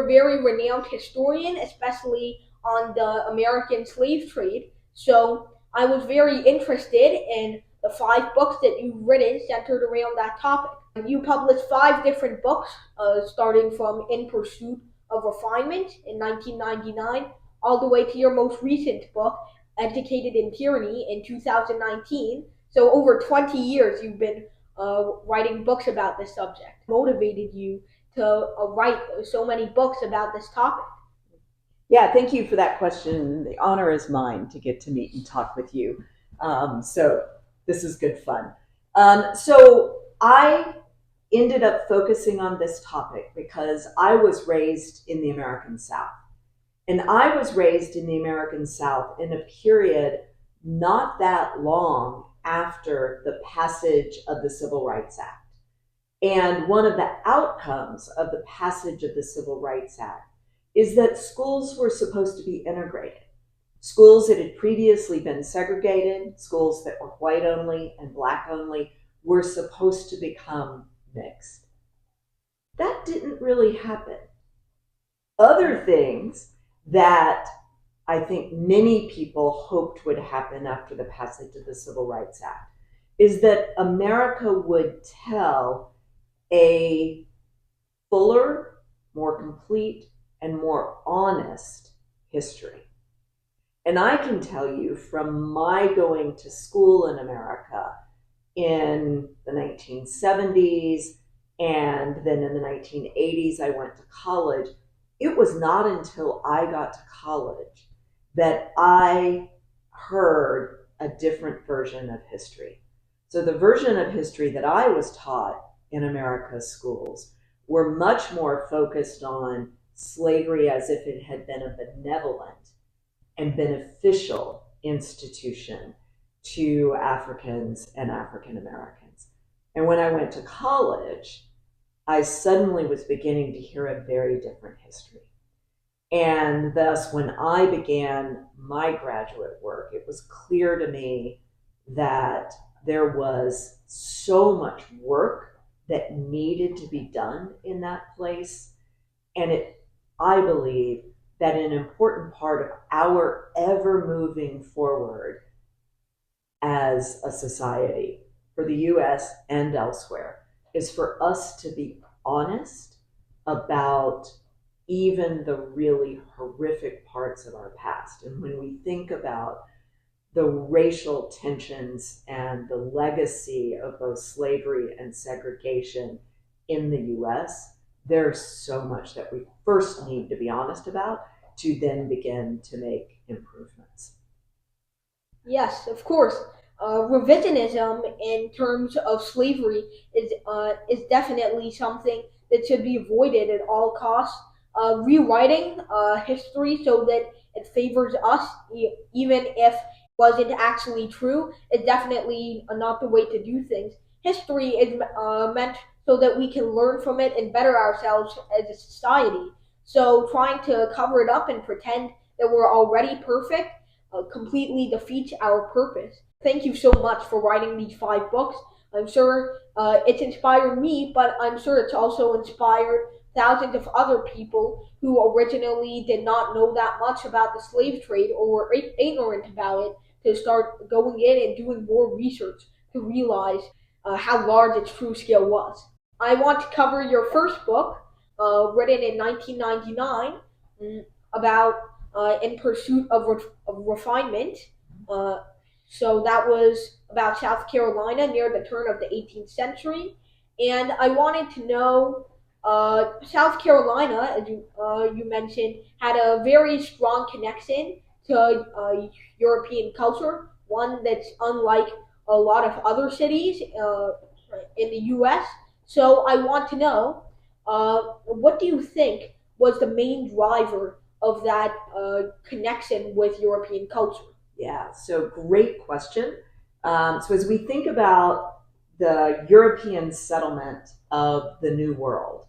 you're a very renowned historian, especially on the American slave trade. So I was very interested in the 5 books that you've written centered around that topic. You published 5 different books, starting from In Pursuit of Refinement in 1999, all the way to your most recent book, Educated in Tyranny, in 2019. So over 20 years you've been writing books about this subject. Motivated you to write so many books about this topic? Yeah, thank you for that question. The honor is mine to get to meet and talk with you. So this is good fun. So I ended up focusing on this topic because I was raised in the American South. And I was raised in the American South in a period not that long after the passage of the Civil Rights Act. And one of the outcomes of the passage of the Civil Rights Act is that schools were supposed to be integrated. Schools that had previously been segregated, schools that were white only and black only, were supposed to become mixed. That didn't really happen. Other things that I think many people hoped would happen after the passage of the Civil Rights Act is that America would tell a fuller, more complete, and more honest history. And I can tell you from my going to school in America in the 1970s and then in the 1980s I went to college, it was not until I got to college that I heard a different version of history. So the version of history that I was taught in America's schools were much more focused on slavery as if it had been a benevolent and beneficial institution to Africans and African Americans. And when I went to college, I suddenly was beginning to hear a very different history. And thus, when I began my graduate work, it was clear to me that there was so much work that needed to be done in that place. And I believe that an important part of our ever moving forward as a society for the US and elsewhere is for us to be honest about even the really horrific parts of our past. And when we think about the racial tensions and the legacy of both slavery and segregation in the US, there's so much that we first need to be honest about to then begin to make improvements. Yes, of course. Revisionism in terms of slavery is definitely something that should be avoided at all costs. Rewriting history so that it favors us, even if wasn't actually true, is definitely not the way to do things. History is meant so that we can learn from it and better ourselves as a society. So trying to cover it up and pretend that we're already perfect completely defeats our purpose. Thank you so much for writing these 5 books. I'm sure it's inspired me, but I'm sure it's also inspired thousands of other people who originally did not know that much about the slave trade or were ignorant about it to start going in and doing more research to realize how large its true scale was. I want to cover your first book, written in 1999, about In Pursuit of Refinement. So that was about South Carolina near the turn of the 18th century. And I wanted to know, South Carolina, as you mentioned, had a very strong connection to European culture, one that's unlike a lot of other cities in the U.S. So I want to know, what do you think was the main driver of that connection with European culture? Yeah, so great question. So as we think about the European settlement of the New World,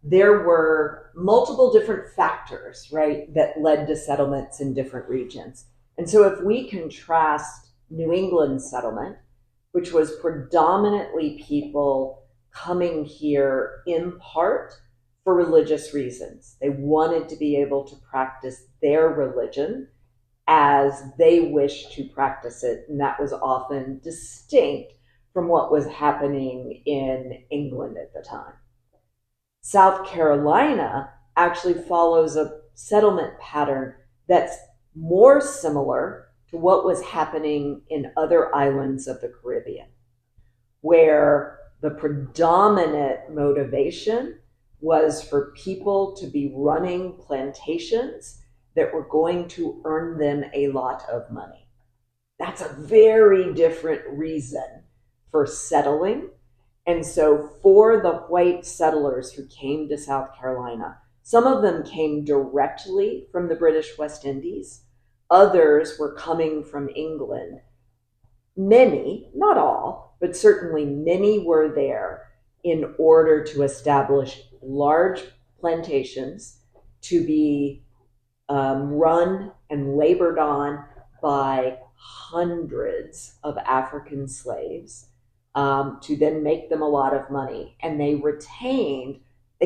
there were multiple different factors, right, that led to settlements in different regions. And so if we contrast New England settlement, which was predominantly people coming here in part for religious reasons. They wanted to be able to practice their religion as they wished to practice it, and that was often distinct from what was happening in England at the time. South Carolina actually follows a settlement pattern that's more similar to what was happening in other islands of the Caribbean, where the predominant motivation was for people to be running plantations that were going to earn them a lot of money. That's a very different reason for settling. And so for the white settlers who came to South Carolina, some of them came directly from the British West Indies. Others were coming from England. Many, not all, but certainly many were there in order to establish large plantations to be run and labored on by hundreds of African slaves, to then make them a lot of money. And they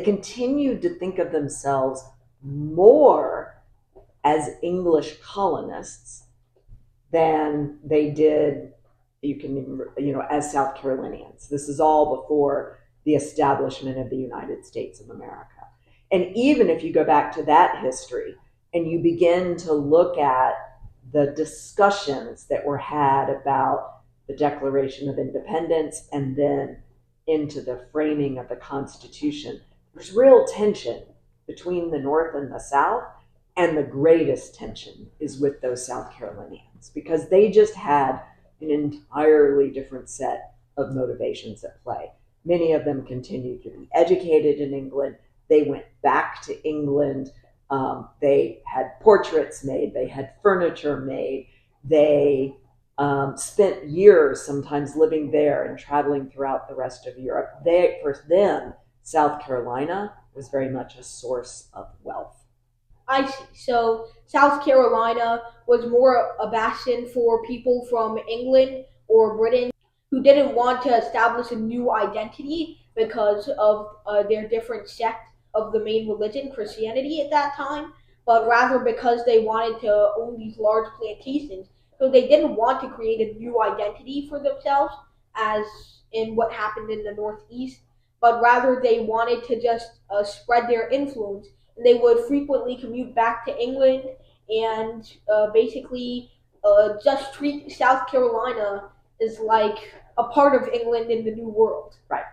continued to think of themselves more as English colonists than they did, as South Carolinians. This is all before the establishment of the United States of America. And even if you go back to that history and you begin to look at the discussions that were had about the Declaration of Independence and then into the framing of the Constitution, there's real tension between the North and the South, and the greatest tension is with those South Carolinians because they just had an entirely different set of motivations at play. Many of them continued to be educated in England. They went back to England. They had portraits made. They had furniture made. They spent years sometimes living there and traveling throughout the rest of Europe. For them, South Carolina was very much a source of wealth. I see. So South Carolina was more a bastion for people from England or Britain who didn't want to establish a new identity because of their different sect of the main religion, Christianity, at that time, but rather because they wanted to own these large plantations. So they didn't want to create a new identity for themselves, as in what happened in the Northeast, but rather they wanted to just spread their influence. And they would frequently commute back to England and basically just treat South Carolina as like a part of England in the New World. Right.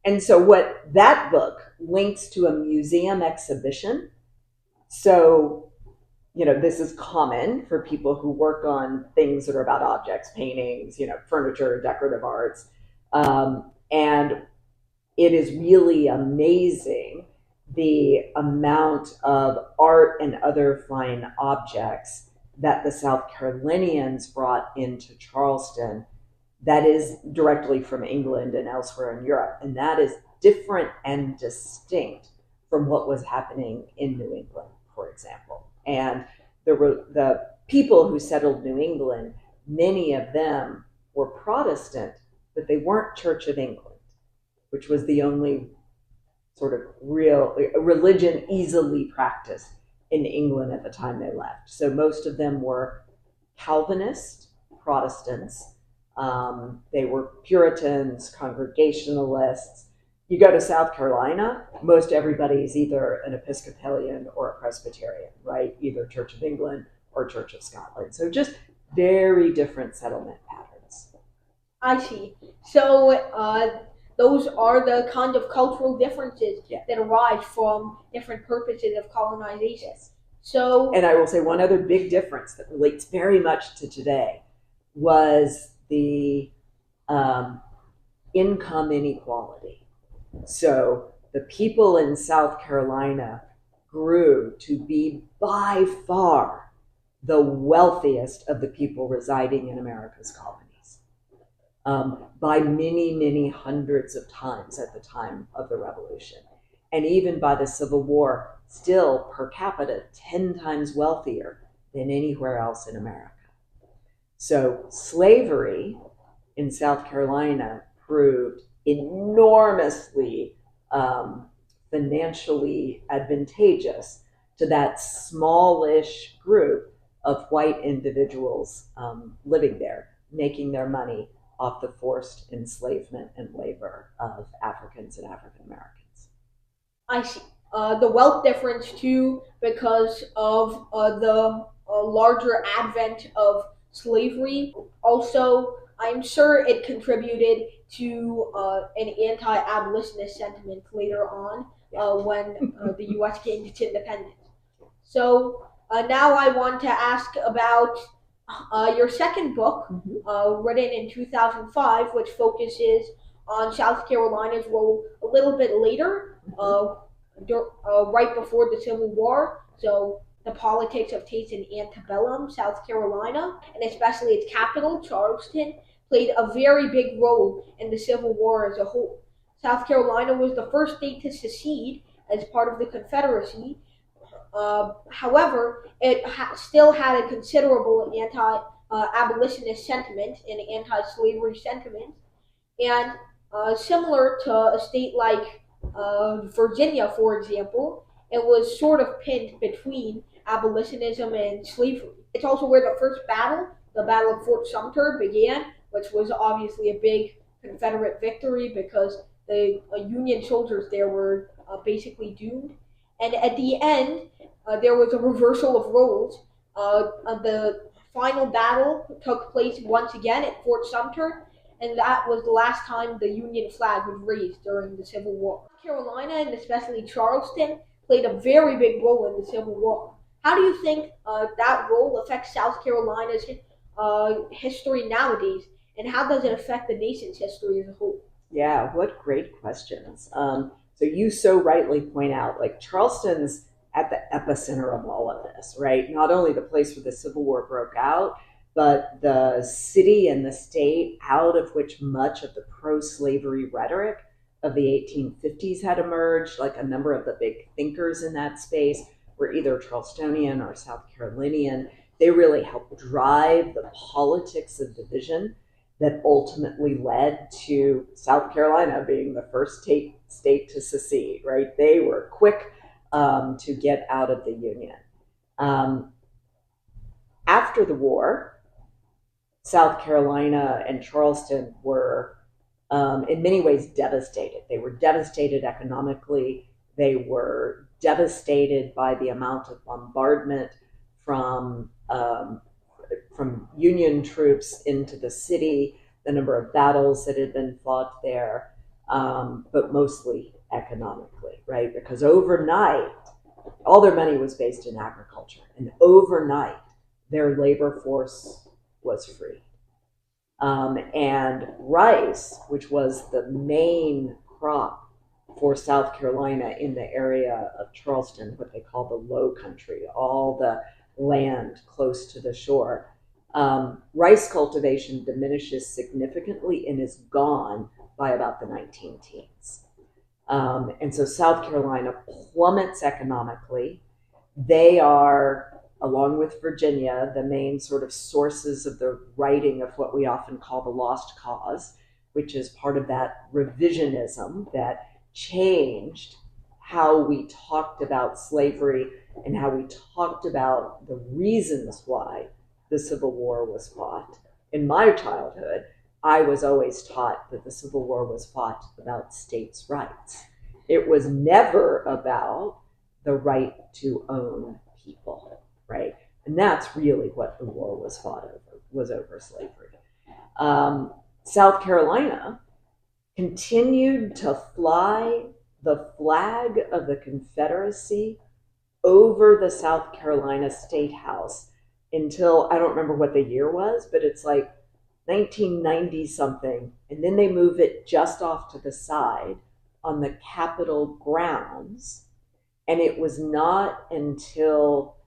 And so what that book links to a museum exhibition. So, this is common for people who work on things that are about objects, paintings, furniture, decorative arts. And it is really amazing the amount of art and other fine objects that the South Carolinians brought into Charleston that is directly from England and elsewhere in Europe. And that is different and distinct from what was happening in New England, for example. And the people who settled New England, many of them were Protestant, but they weren't Church of England, which was the only sort of real religion easily practiced in England at the time they left. So most of them were Calvinist Protestants. They were Puritans, Congregationalists. You go to South Carolina, most everybody is either an Episcopalian or a Presbyterian, right? Either Church of England or Church of Scotland. So just very different settlement patterns. I see. So those are the kind of cultural differences that arise from different purposes of colonization. And I will say one other big difference that relates very much to today was the income inequality. So the people in South Carolina grew to be by far the wealthiest of the people residing in America's colonies. By many, many hundreds of times at the time of the Revolution. And even by the Civil War, still per capita 10 times wealthier than anywhere else in America. So slavery in South Carolina proved enormously financially advantageous to that smallish group of white individuals living there, making their money off the forced enslavement and labor of Africans and African Americans. I see. The wealth difference too, because of the larger advent of slavery. Also, I'm sure it contributed to an anti-abolitionist sentiment later on when the U.S. gained its independence. So now I want to ask about your second book, written in 2005, which focuses on South Carolina's role a little bit later, right before the Civil War. So the politics of taste in antebellum South Carolina, and especially its capital, Charleston, played a very big role in the Civil War as a whole. South Carolina was the first state to secede as part of the Confederacy. However, it still had a considerable anti-abolitionist sentiment and anti-slavery sentiment, and similar to a state like Virginia, for example, it was sort of pinned between abolitionism and slavery. It's also where the first battle, the Battle of Fort Sumter, began, which was obviously a big Confederate victory because the Union soldiers there were basically doomed. And at the end, there was a reversal of roles. The final battle took place once again at Fort Sumter, and that was the last time the Union flag was raised during the Civil War. North Carolina, and especially Charleston, played a very big role in the Civil War. How do you think that role affects South Carolina's history nowadays, and how does it affect the nation's history as a whole? Yeah, what great questions. So you so rightly point out, like Charleston's at the epicenter of all of this, right? Not only the place where the Civil War broke out, but the city and the state out of which much of the pro-slavery rhetoric of the 1850s had emerged. Like a number of the big thinkers in that space were either Charlestonian or South Carolinian. They really helped drive the politics of division that ultimately led to South Carolina being the first state to secede, right? They were quick to get out of the Union. After the war, South Carolina and Charleston were, in many ways, devastated. They were devastated economically. They were devastated by the amount of bombardment from Union troops into the city, the number of battles that had been fought there, but mostly economically, right? Because overnight, all their money was based in agriculture, and overnight, their labor force was free. And rice, which was the main crop for South Carolina in the area of Charleston, what they call the Low Country, all the land close to the shore, rice cultivation diminishes significantly and is gone by about the 19 teens. And so South Carolina plummets economically. They are, along with Virginia, the main sort of sources of the writing of what we often call the lost cause, which is part of that revisionism that changed how we talked about slavery and how we talked about the reasons why the Civil War was fought. In my childhood, I was always taught that the Civil War was fought about states' rights. It was never about the right to own people, right? And that's really what the war was fought over, was over slavery. South Carolina continued to fly the flag of the Confederacy over the South Carolina State House until, I don't remember what the year was, but it's like 1990 something. And then they move it just off to the side on the Capitol grounds. And it was not until,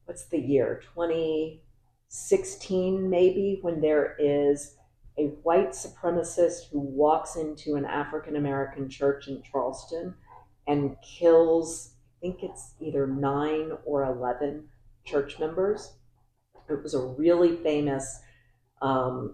what's the year, 2016 maybe, when there is a white supremacist who walks into an African American church in Charleston and kills, I think it's either 9 or 11 church members. It was a really famous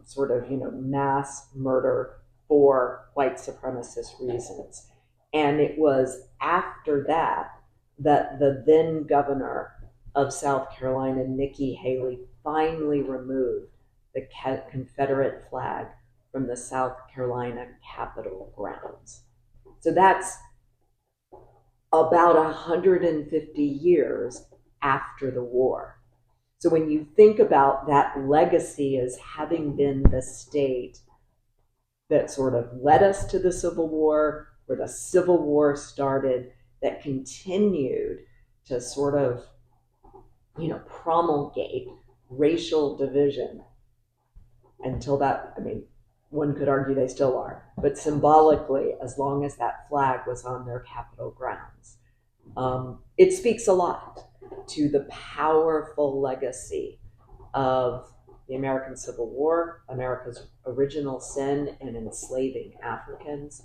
sort of, mass murder for white supremacist reasons. And it was after that that the then governor of South Carolina, Nikki Haley, finally removed the Confederate flag from the South Carolina Capitol grounds. So that's about 150 years after the war. So when you think about that legacy as having been the state that sort of led us to the Civil War, where the Civil War started, that continued to sort of, promulgate racial division until that, one could argue they still are, but symbolically, as long as that flag was on their Capitol grounds. It speaks a lot to the powerful legacy of the American Civil War, America's original sin in enslaving Africans,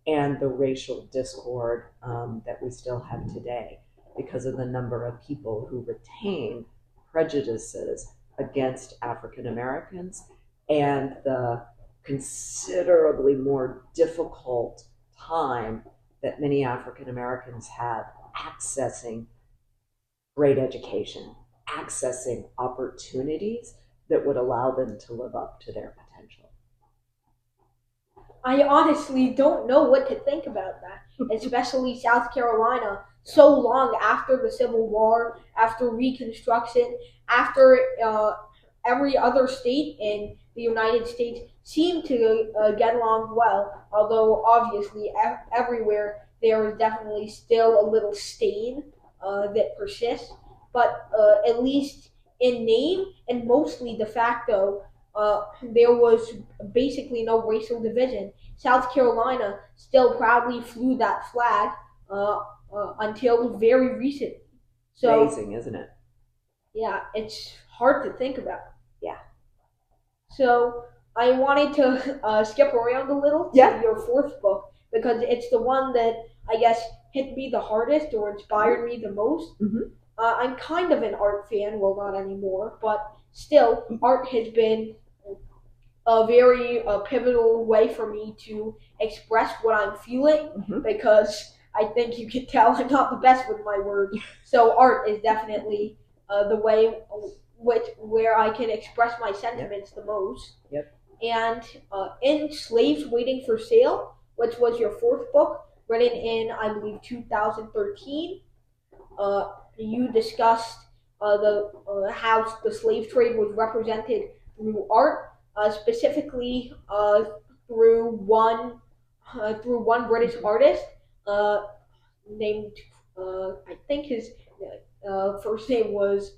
and the racial discord that we still have today because of the number of people who retain prejudices against African Americans and the considerably more difficult time that many African Americans have accessing great education, accessing opportunities that would allow them to live up to their potential. I honestly don't know what to think about that, especially South Carolina. So long after the Civil War, after Reconstruction, after every other state in the United States seemed to get along well, although obviously everywhere there is definitely still a little stain that persists. But at least in name and mostly de facto, there was basically no racial division. South Carolina still proudly flew that flag until very recently. So amazing, isn't it? Yeah, it's hard to think about. Yeah. So I wanted to skip around a little to your fourth book because it's the one that I guess hit me the hardest or inspired me the most. Mm-hmm. I'm kind of an art fan, well, not anymore, but still, art has been a very pivotal way for me to express what I'm feeling because I think you can tell I'm not the best with my words. So art is definitely the way where I can express my sentiments the most. And in Slaves Waiting for Sale, which was your fourth book, written in, I believe, 2013, you discussed how the slave trade was represented through art, specifically through one British artist named I think his first name was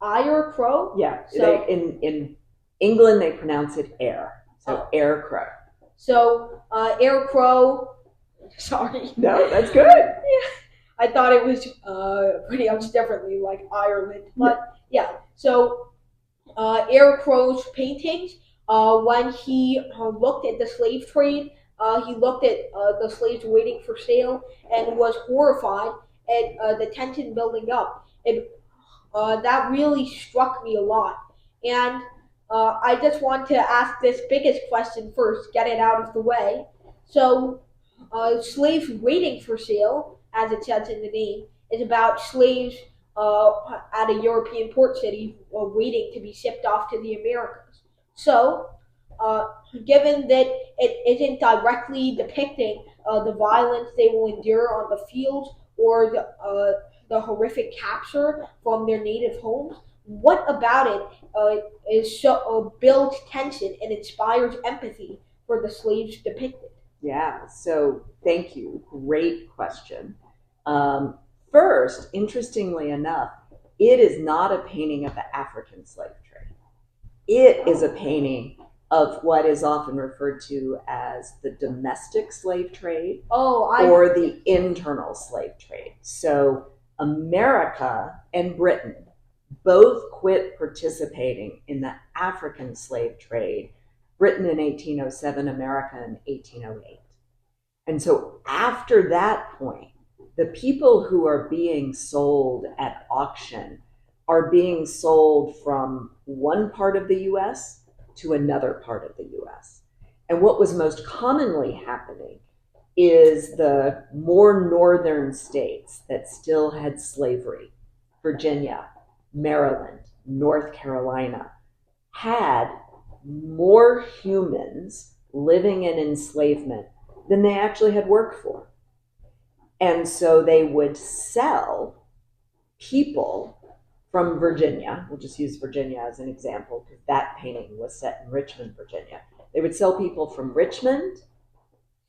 Eyre Crow. Yeah. So in England they pronounce it Eyre. So Eyre Crow. So Eyre Crow. Sorry. No, that's good. Yeah. I thought it was pronounced differently, like Ireland. But yeah, so Eyre Crow's paintings, when he looked at the slave trade, he looked at the slaves waiting for sale and was horrified at the tension building up. That really struck me a lot. And I just want to ask this biggest question first, get it out of the way. So, slaves waiting for sale, as it says in the name, is about slaves at a European port city waiting to be shipped off to the Americas. So, given that it isn't directly depicting the violence they will endure on the fields or the horrific capture from their native homes, what about it is so builds tension and inspires empathy for the slaves depicted? Yeah, so thank you. Great question. First, interestingly enough, it is not a painting of the African slave trade. It is a painting of what is often referred to as the domestic slave trade or the internal slave trade. So America and Britain both quit participating in the African slave trade, Britain in 1807, America in 1808. And so after that point, the people who are being sold at auction are being sold from one part of the U.S. to another part of the U.S. And what was most commonly happening is the more northern states that still had slavery, Virginia, Maryland, North Carolina, had more humans living in enslavement than they actually had work for. And so they would sell people from Virginia. We'll just use Virginia as an example because that painting was set in Richmond, Virginia. They would sell people from Richmond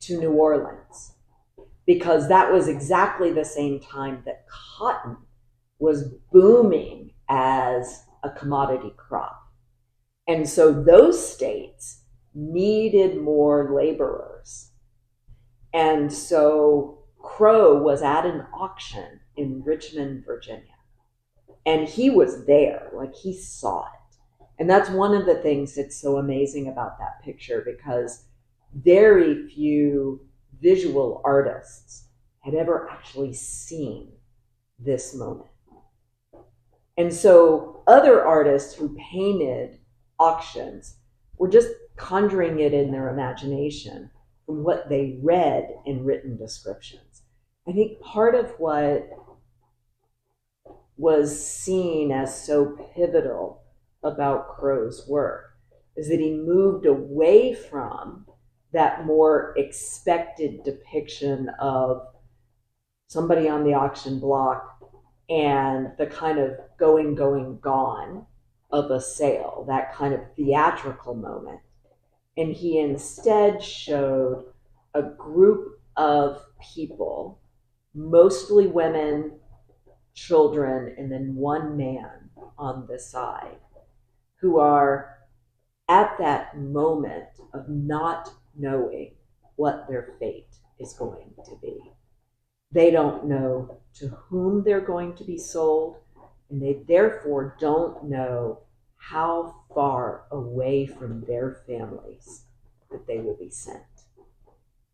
to New Orleans because that was exactly the same time that cotton was booming as a commodity crop. And so those states needed more laborers. And so Crow was at an auction in Richmond, Virginia. And he was there, like he saw it. And that's one of the things that's so amazing about that picture, because very few visual artists had ever actually seen this moment. And so other artists who painted auctions were just conjuring it in their imagination from what they read in written descriptions. I think part of what was seen as so pivotal about Crow's work is that he moved away from that more expected depiction of somebody on the auction block and the kind of going, gone of a sale, that kind of theatrical moment. And he instead showed a group of people, mostly women, children, and then one man on the side, who are at that moment of not knowing what their fate is going to be. They don't know to whom they're going to be sold, and they therefore don't know how far away from their families that they will be sent.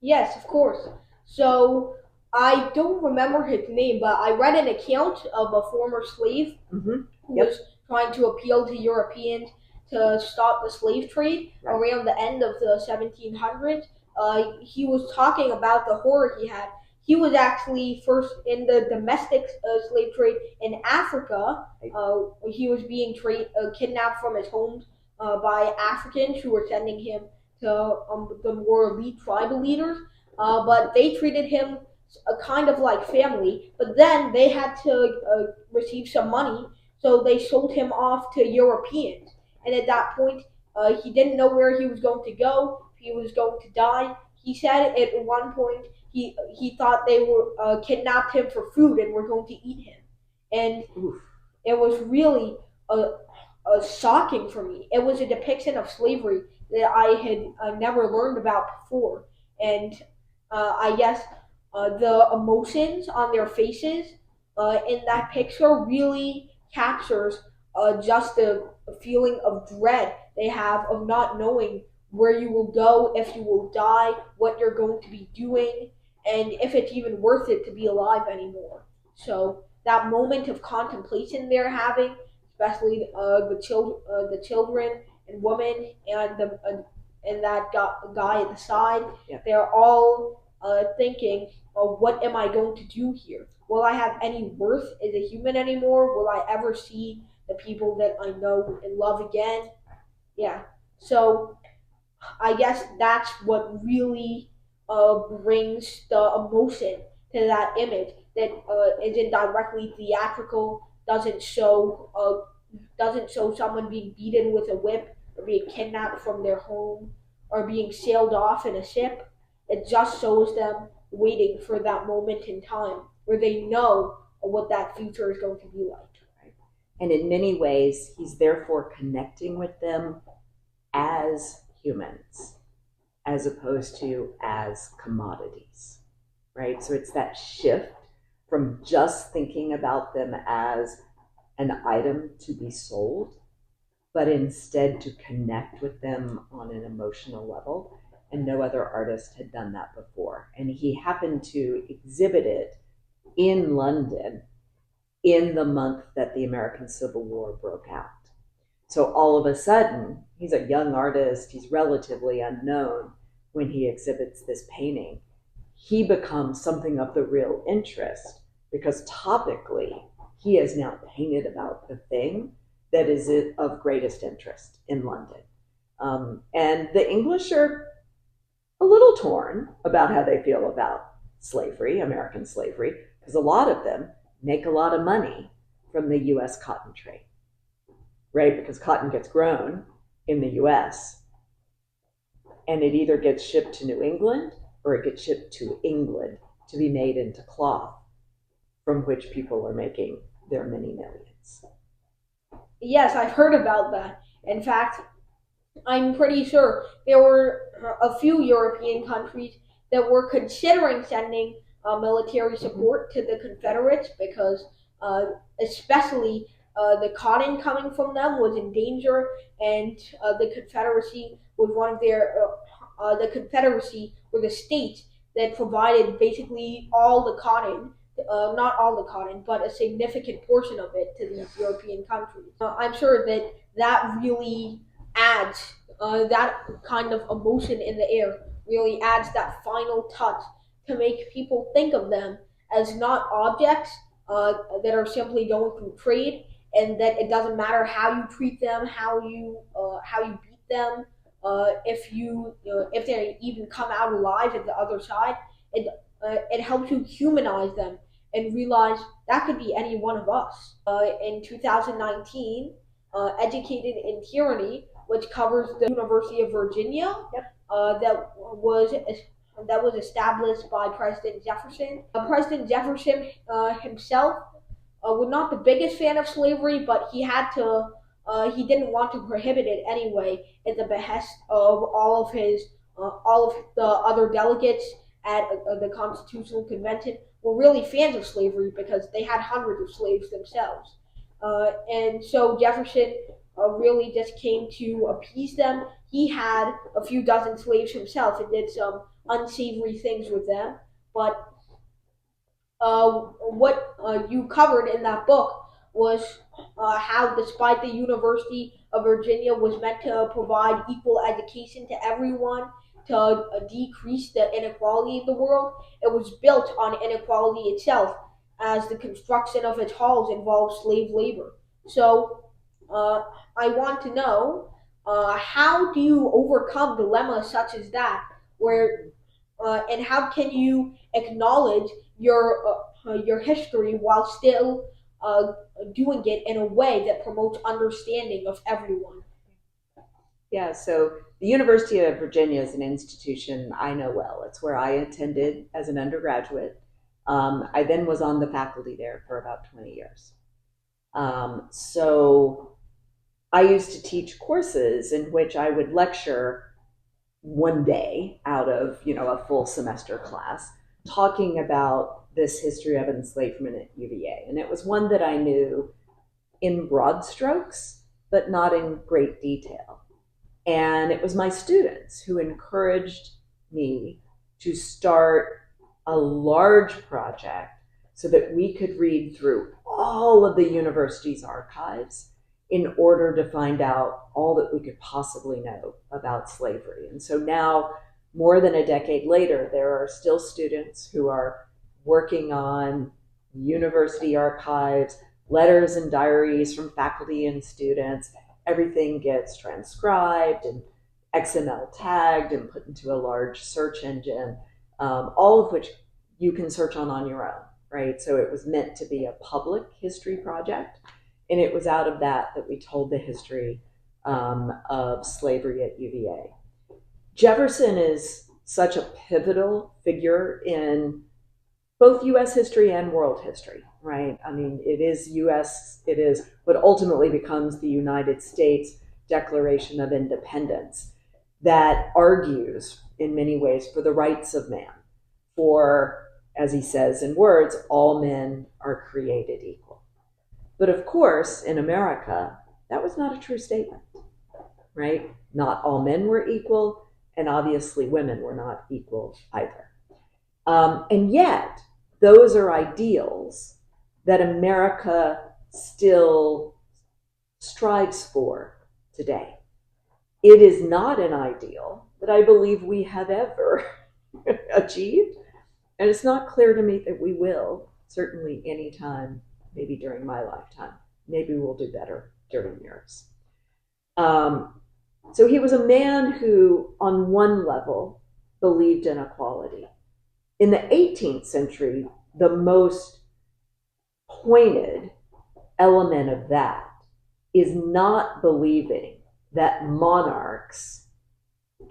Yes, of course. So I don't remember his name, but I read an account of a former slave who was trying to appeal to Europeans to stop the slave trade around the end of the 1700s. He was talking about the horror he had. He was actually first in the domestic slave trade in Africa. He was being kidnapped from his home by Africans who were sending him to the more elite tribal leaders. But they treated him kind of like family. But then they had to receive some money, so they sold him off to Europeans. And at that point, he didn't know where he was going to go. If he was going to die. He said at one point he thought they were kidnapped him for food and were going to eat him, and it was really shocking for me. It was a depiction of slavery that I had never learned about before, and I guess the emotions on their faces in that picture really captures just the feeling of dread they have of not knowing where you will go, if you will die, what you're going to be doing, and if it's even worth it to be alive anymore. So that moment of contemplation they're having, especially the children and women and that guy at the side, they're all thinking, "Oh, what am I going to do here? Will I have any worth as a human anymore? Will I ever see the people that I know and love again?" Yeah. So I guess that's what really brings the emotion to that image that isn't directly theatrical, doesn't show someone being beaten with a whip or being kidnapped from their home or being sailed off in a ship. It just shows them waiting for that moment in time where they know what that future is going to be like. And in many ways, he's therefore connecting with them as humans as opposed to as commodities, right? So it's that shift from just thinking about them as an item to be sold, but instead to connect with them on an emotional level. And no other artist had done that before. And he happened to exhibit it in London in the month that the American Civil War broke out. So all of a sudden, he's a young artist, he's relatively unknown when he exhibits this painting. he becomes something of the real interest because topically he is now painted about the thing that is of greatest interest in London. And the English are a little torn about how they feel about slavery, American slavery, because a lot of them make a lot of money from the US cotton trade, right? Because cotton gets grown in the US and it either gets shipped to New England or it gets shipped to England to be made into cloth, from which people are making their many millions. Yes, I've heard about that. In fact, I'm pretty sure there were a few European countries that were considering sending military support to the Confederates because, especially, the cotton coming from them was in danger, and the Confederacy was one of their. The Confederacy were the states that provided basically all the cotton, not all the cotton, but a significant portion of it to these European countries. I'm sure that that really adds that kind of emotion in the air, really adds that final touch to make people think of them as not objects that are simply going through trade, and that it doesn't matter how you treat them, how you beat them, if they even come out alive at the other side. It helps you humanize them and realize that could be any one of us. In 2019, Educated in Tyranny, which covers the University of Virginia, Yep. that was established by President Jefferson. President Jefferson himself was not the biggest fan of slavery, but he had to. He didn't want to prohibit it anyway, at the behest of all of the other delegates at the Constitutional Convention were really fans of slavery because they had hundreds of slaves themselves. And so Jefferson really just came to appease them. He had a few dozen slaves himself and did some unsavory things with them. But what you covered in that book was how, despite the University of Virginia was meant to provide equal education to everyone, to decrease the inequality in the world, it was built on inequality itself, as the construction of its halls involved slave labor. So I want to know, how do you overcome dilemmas such as that, where and how can you acknowledge your history while still doing it in a way that promotes understanding of everyone? Yeah, so the University of Virginia is an institution I know well. It's where I attended as an undergraduate. I then was on the faculty there for about 20 years. So I used to teach courses in which I would lecture one day out of, a full semester class, talking about this history of enslavement at UVA. And it was one that I knew in broad strokes, but not in great detail. And it was my students who encouraged me to start a large project so that we could read through all of the university's archives in order to find out all that we could possibly know about slavery. And so now, more than a decade later, there are still students who are working on university archives, letters and diaries from faculty and students. Everything gets transcribed and XML tagged and put into a large search engine, all of which you can search on your own, right? So it was meant to be a public history project, and it was out of that we told the history of slavery at UVA. Jefferson is such a pivotal figure in both U.S. history and world history, right? I mean, it is what ultimately becomes the United States Declaration of Independence that argues in many ways for the rights of man, for, as he says in words, all men are created equal. But of course, in America, that was not a true statement, right? Not all men were equal, and obviously women were not equal either. And yet, those are ideals that America still strives for today. It is not an ideal that I believe we have ever achieved. And it's not clear to me that we will, certainly anytime, maybe during my lifetime. Maybe we'll do better during yours. Um, so he was a man who, on one level, believed in equality. In the 18th century, the most pointed element of that is not believing that monarchs,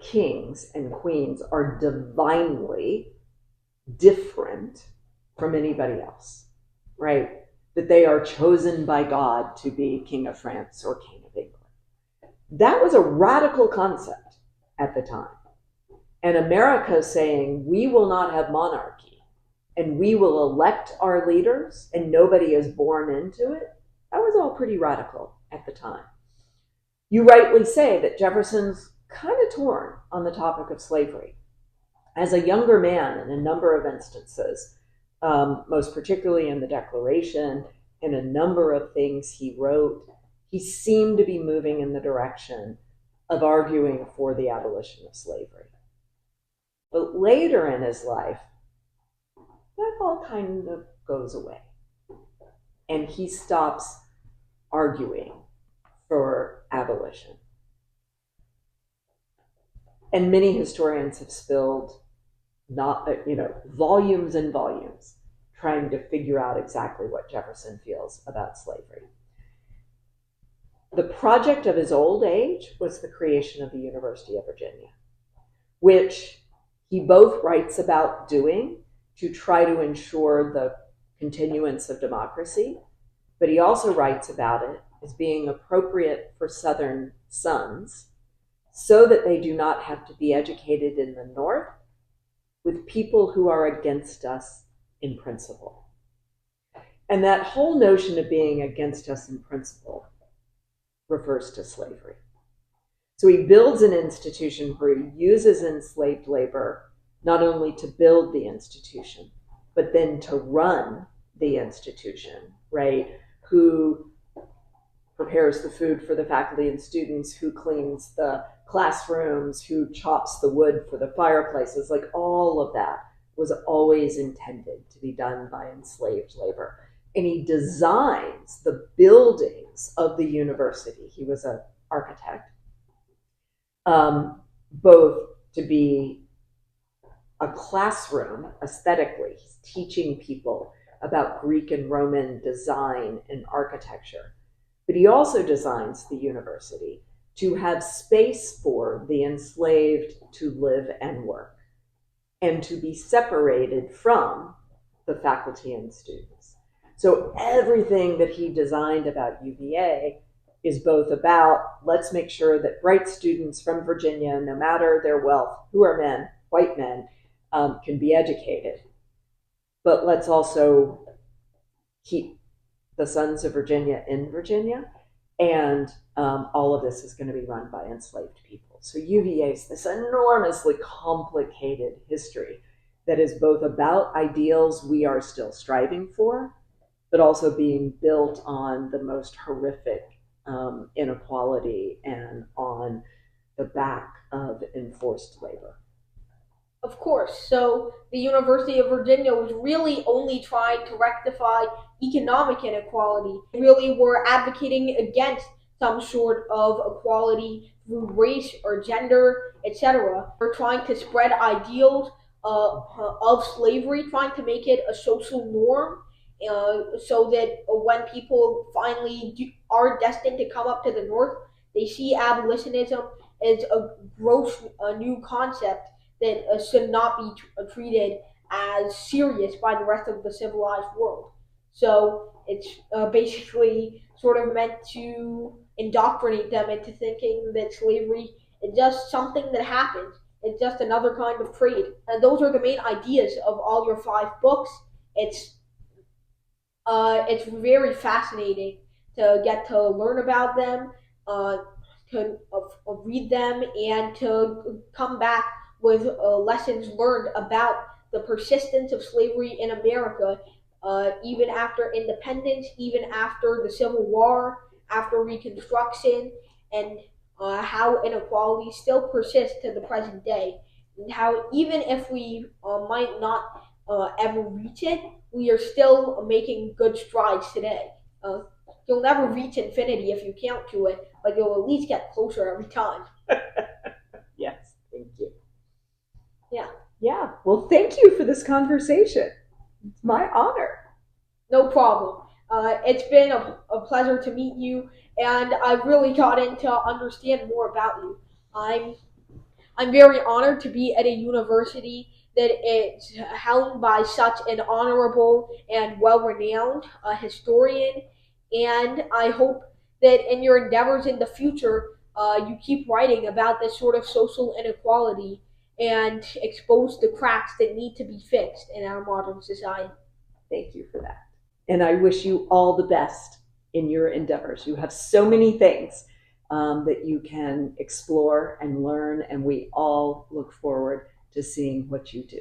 kings, and queens are divinely different from anybody else, right? That they are chosen by God to be King of France or King of England. That was a radical concept at the time. And America saying, we will not have monarchy and we will elect our leaders and nobody is born into it, that was all pretty radical at the time. You rightly say that Jefferson's kind of torn on the topic of slavery. As a younger man, in a number of instances, most particularly in the Declaration, in a number of things he wrote, he seemed to be moving in the direction of arguing for the abolition of slavery. But later in his life, that all kind of goes away. And he stops arguing for abolition. And many historians have spilled volumes and volumes trying to figure out exactly what Jefferson feels about slavery. The project of his old age was the creation of the University of Virginia, which he both writes about doing to try to ensure the continuance of democracy, but he also writes about it as being appropriate for Southern sons so that they do not have to be educated in the North with people who are against us in principle. And that whole notion of being against us in principle refers to slavery. So he builds an institution where he uses enslaved labor not only to build the institution, but then to run the institution, right? Who prepares the food for the faculty and students, who cleans the classrooms, who chops the wood for the fireplaces, like all of that was always intended to be done by enslaved labor. And he designs the buildings of the university. He was an architect, both to be a classroom aesthetically. He's teaching people about Greek and Roman design and architecture. But he also designs the university to have space for the enslaved to live and work and to be separated from the faculty and students. So everything that he designed about UVA is both about, let's make sure that bright students from Virginia, no matter their wealth, who are men, white men, can be educated. But let's also keep the sons of Virginia in Virginia. And all of this is going to be run by enslaved people. So UVA is this enormously complicated history that is both about ideals we are still striving for, but also being built on the most horrific inequality and on the back of enforced labor. Of course. So the University of Virginia was really only trying to rectify economic inequality. They really were advocating against some sort of equality through race or gender, etc. They're trying to spread ideals of slavery, trying to make it a social norm, so that when people finally are destined to come up to the North, they see abolitionism as a gross new concept that should not be treated as serious by the rest of the civilized world. So it's basically sort of meant to indoctrinate them into thinking that slavery is just something that happens. It's just another kind of trade. And those are the main ideas of all your 5 books. It's very fascinating to get to learn about them, to read them, and to come back with lessons learned about the persistence of slavery in America, even after independence, even after the Civil War, after Reconstruction, and how inequality still persists to the present day. And how even if we might not ever reach it, we are still making good strides today. Uh, you'll never reach infinity if you count to it, but you'll at least get closer every time. Yes, thank you. Yeah, Yeah, well, thank you for this conversation. It's my honor. no problem. It's been a pleasure to meet you, and I've really gotten to understand more about you. I'm I'm very honored to be at a university that is held by such an honorable and well-renowned historian, and I hope that in your endeavors in the future, you keep writing about this sort of social inequality and expose the cracks that need to be fixed in our modern society. Thank you for that. And I wish you all the best in your endeavors. You have so many things that you can explore and learn, and we all look forward to seeing what you do.